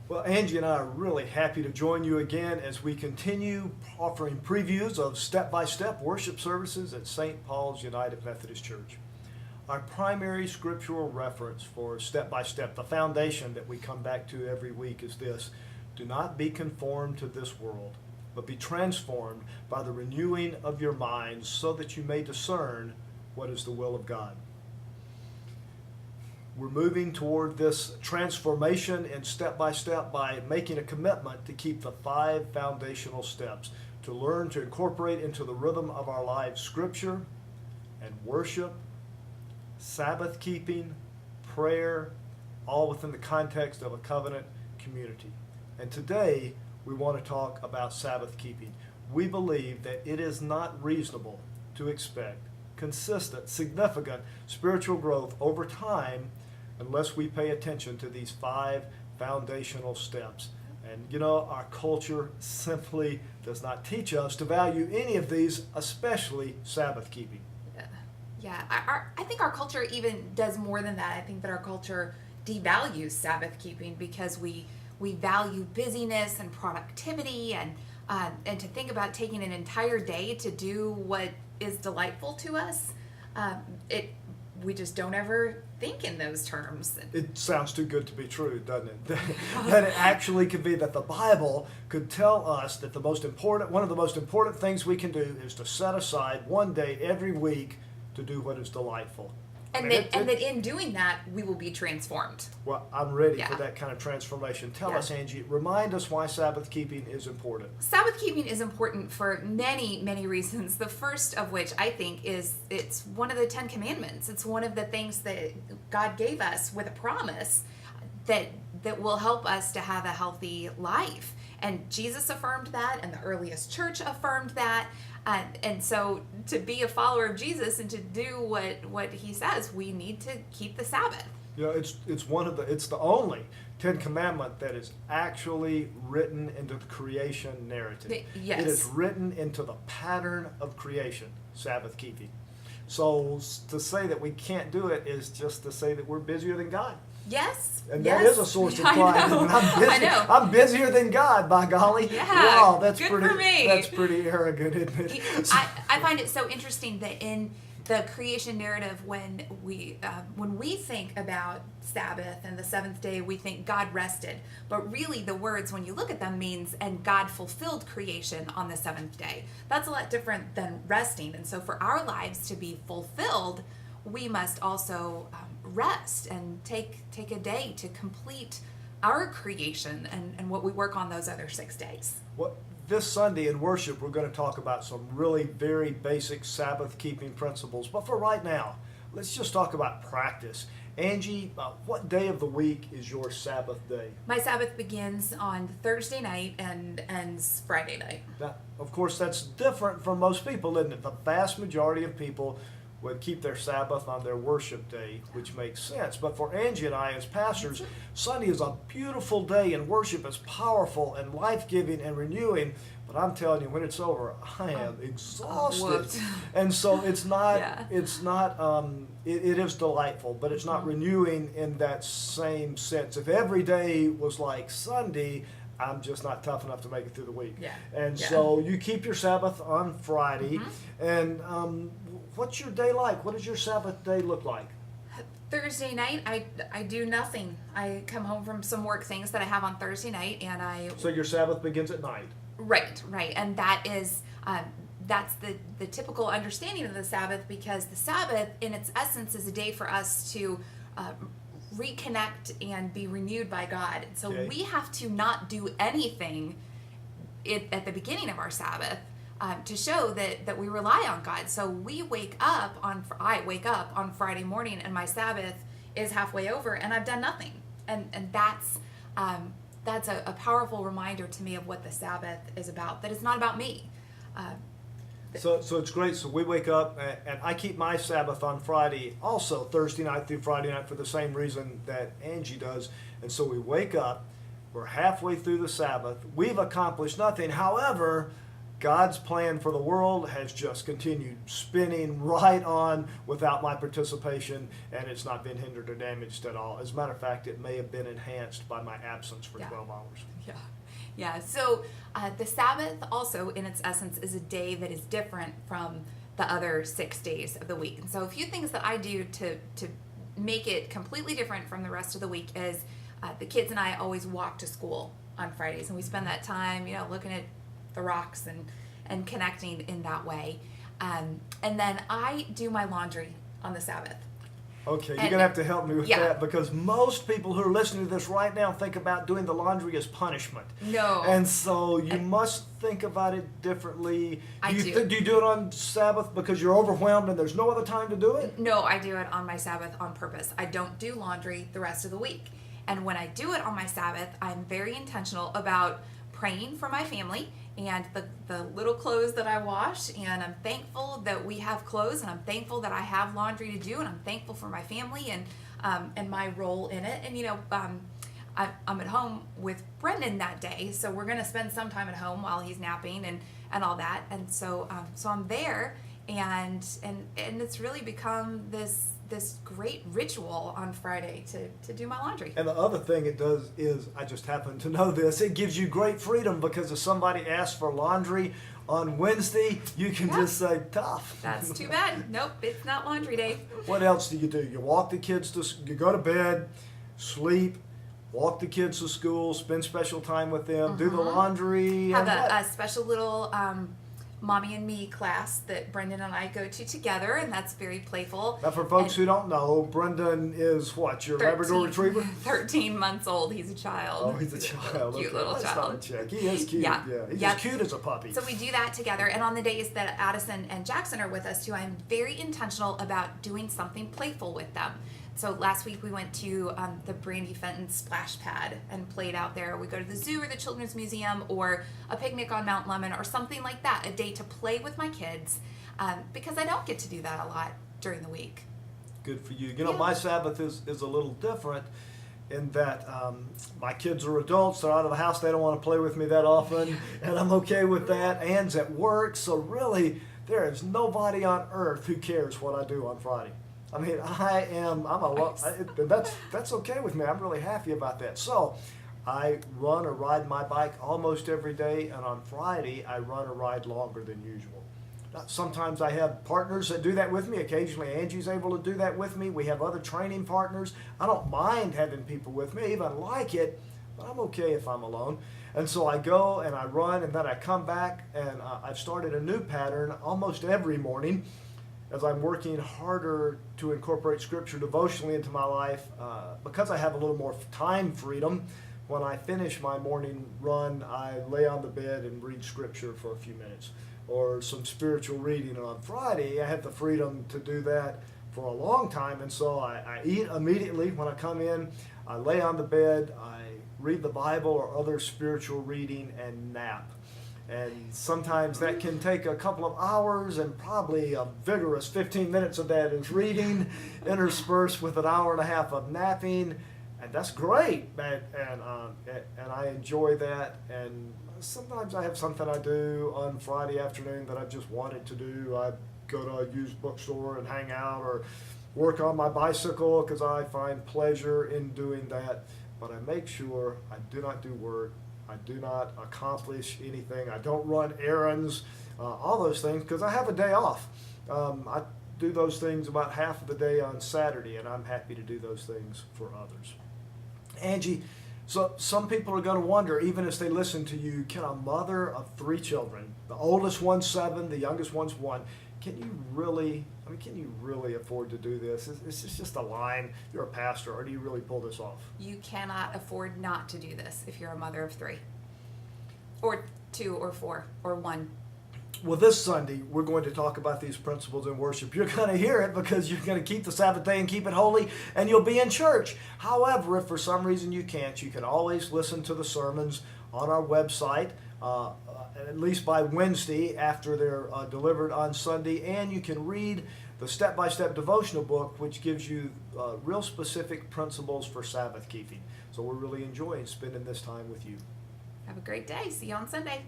Well, Angie and I are really happy to join you again as we continue offering previews of step-by-step worship services at St. Paul's United Methodist Church. Our primary scriptural reference for step-by-step, the foundation that we come back to every week, is this: do not be conformed to this world, but be transformed by the renewing of your minds so that you may discern what is the will of God. We're moving toward this transformation in step-by-step by making a commitment to keep the 5 foundational steps, to learn to incorporate into the rhythm of our lives Scripture and worship, Sabbath keeping, prayer, all within the context of a covenant community. And today we want to talk about Sabbath keeping. We believe that it is not reasonable to expect consistent, significant spiritual growth over time unless we pay attention to these 5 foundational steps. And you know, our culture simply does not teach us to value any of these, especially Sabbath keeping. Yeah, I think our culture even does more than that. I think that our culture devalues Sabbath keeping because we value busyness and productivity, and to think about taking an entire day to do what is delightful to us, we just don't ever think in those terms. It sounds too good to be true, doesn't it? That it actually could be that the Bible could tell us that one of the most important things we can do is to set aside one day every week to do what is delightful. And that in doing that, we will be transformed. Well, I'm ready for that kind of transformation. Tell us, Angie, remind us why Sabbath keeping is important. Sabbath keeping is important for many, many reasons. The first of which I think is it's one of the 10 Commandments. It's one of the things that God gave us with a promise that will help us to have a healthy life. And Jesus affirmed that, and the earliest church affirmed that. And so to be a follower of Jesus and to do what he says, we need to keep the Sabbath. You know, it's the only 10 Commandment that is actually written into the creation narrative. Yes. It is written into the pattern of creation, Sabbath keeping. So to say that we can't do it is just to say that we're busier than God. Yes. And yes. that is a source of pride. I know. I'm busier than God, by golly. Yeah. Wow, that's good pretty for me. That's pretty arrogant, isn't it? I find it so interesting that in the creation narrative, when we think about Sabbath and the seventh day, we think God rested. But really the words, when you look at them, means and God fulfilled creation on the seventh day. That's a lot different than resting. And so for our lives to be fulfilled, we must also rest and take a day to complete our creation and what we work on those other 6 days. Well, this Sunday in worship, we're going to talk about some really very basic Sabbath keeping principles. But for right now, let's just talk about practice. Angie, what day of the week is your Sabbath day? My Sabbath begins on Thursday night and ends Friday night. Now, of course, that's different from most people, isn't it? The vast majority of people would keep their Sabbath on their worship day, which makes sense. But for Angie and I as pastors, Sunday is a beautiful day and worship is powerful and life-giving and renewing. But I'm telling you, when it's over, I am exhausted. And so it is delightful, but it's not renewing in that same sense. If every day was like Sunday, I'm just not tough enough to make it through the week. So you keep your Sabbath on Friday. And what's your day like? What does your Sabbath day look like? Thursday night, I do nothing. I come home from some work things that I have on Thursday night, and So your Sabbath begins at night. Right, and that is that's the typical understanding of the Sabbath, because the Sabbath, in its essence, is a day for us to reconnect and be renewed by God. So we have to not do anything at the beginning of our Sabbath to show that we rely on God. So I wake up on Friday morning, and my Sabbath is halfway over, and I've done nothing. And that's a powerful reminder to me of what the Sabbath is about. That it's not about me. So it's great. So we wake up, and I keep my Sabbath on Friday, also Thursday night through Friday night, for the same reason that Angie does. And so we wake up, we're halfway through the Sabbath, we've accomplished nothing. However, God's plan for the world has just continued spinning right on without my participation, and it's not been hindered or damaged at all. As a matter of fact, it may have been enhanced by my absence for 12 hours. Yeah. Yeah. So the Sabbath also, in its essence, is a day that is different from the other 6 days of the week. And so a few things that I do to make it completely different from the rest of the week is the kids and I always walk to school on Fridays, and we spend that time, looking at the rocks and connecting in that way. And then I do my laundry on the Sabbath. Okay, you're going to have to help me with Yeah. that, because most people who are listening to this right now think about doing the laundry as punishment. No. And so you must think about it differently. I do. Do you do it on Sabbath because you're overwhelmed and there's no other time to do it? No, I do it on my Sabbath on purpose. I don't do laundry the rest of the week. And when I do it on my Sabbath, I'm very intentional about praying for my family and the little clothes that I wash, and I'm thankful that we have clothes, and I'm thankful that I have laundry to do, and I'm thankful for my family and my role in it. And I'm at home with Brendan that day, so we're gonna spend some time at home while he's napping and all that. And so I'm there, and it's really become this great ritual on Friday to do my laundry. And the other thing it does is, I just happen to know this, it gives you great freedom, because if somebody asks for laundry on Wednesday, you can just say, tough. That's too bad. Nope, it's not laundry day. What else do? You walk the kids you go to bed, sleep, walk the kids to school, spend special time with them, do the laundry. Have and a special little mommy and me class that Brendan and I go to together, and that's very playful. Now, for folks who don't know, Brendan is what, your Labrador Retriever? 13 months old. He's a child. Oh, he's a child. Cute Okay. little Let's child. not check. He is cute. Yeah. He's Yeah. as cute as a puppy. So we do that together, and on the days that Addison and Jackson are with us too, I'm very intentional about doing something playful with them. So last week we went to the Brandy Fenton splash pad and played out there. We go to the zoo or the Children's Museum or a picnic on Mount Lemon or something like that, a day to play with my kids, because I don't get to do that a lot during the week. Good for you. You know, Yeah. my Sabbath is a little different in that my kids are adults. They're out of the house. They don't want to play with me that often, and I'm okay with that. Ann's at work, so really there is nobody on earth who cares what I do on Friday. I mean, that's okay with me. I'm really happy about that. So I run or ride my bike almost every day, and on Friday I run or ride longer than usual. Sometimes I have partners that do that with me. Occasionally Angie's able to do that with me. We have other training partners. I don't mind having people with me, I even like it, but I'm okay if I'm alone. And so I go and I run, and then I come back, and I've started a new pattern almost every morning as I'm working harder to incorporate Scripture devotionally into my life. Because I have a little more time freedom, when I finish my morning run, I lay on the bed and read Scripture for a few minutes, or some spiritual reading. And on Friday, I have the freedom to do that for a long time, and so I eat immediately when I come in. I lay on the bed, I read the Bible or other spiritual reading, and nap. And sometimes that can take a couple of hours, and probably a vigorous 15 minutes of that is reading, interspersed with an hour and a half of napping. And that's great, and I enjoy that. And sometimes I have something I do on Friday afternoon that I've just wanted to do. I go to a used bookstore and hang out, or work on my bicycle, because I find pleasure in doing that. But I make sure I do not do work. I do not accomplish anything. I don't run errands, all those things, because I have a day off. I do those things about half of the day on Saturday, and I'm happy to do those things for others. Angie, so some people are going to wonder, even as they listen to you, can a mother of 3 children, the oldest one's 7, the youngest one's 1, can you really afford to do this? Is this just a line? You're a pastor, or do you really pull this off? You cannot afford not to do this if you're a mother of 3, or 2, or 4, or 1. Well, this Sunday, we're going to talk about these principles in worship. You're going to hear it because you're going to keep the Sabbath day and keep it holy, and you'll be in church. However, if for some reason you can't, you can always listen to the sermons on our website, at least by Wednesday after they're delivered on Sunday, and you can read the step-by-step devotional book, which gives you real specific principles for Sabbath keeping. So we're really enjoying spending this time with you. Have a great day. See you on Sunday.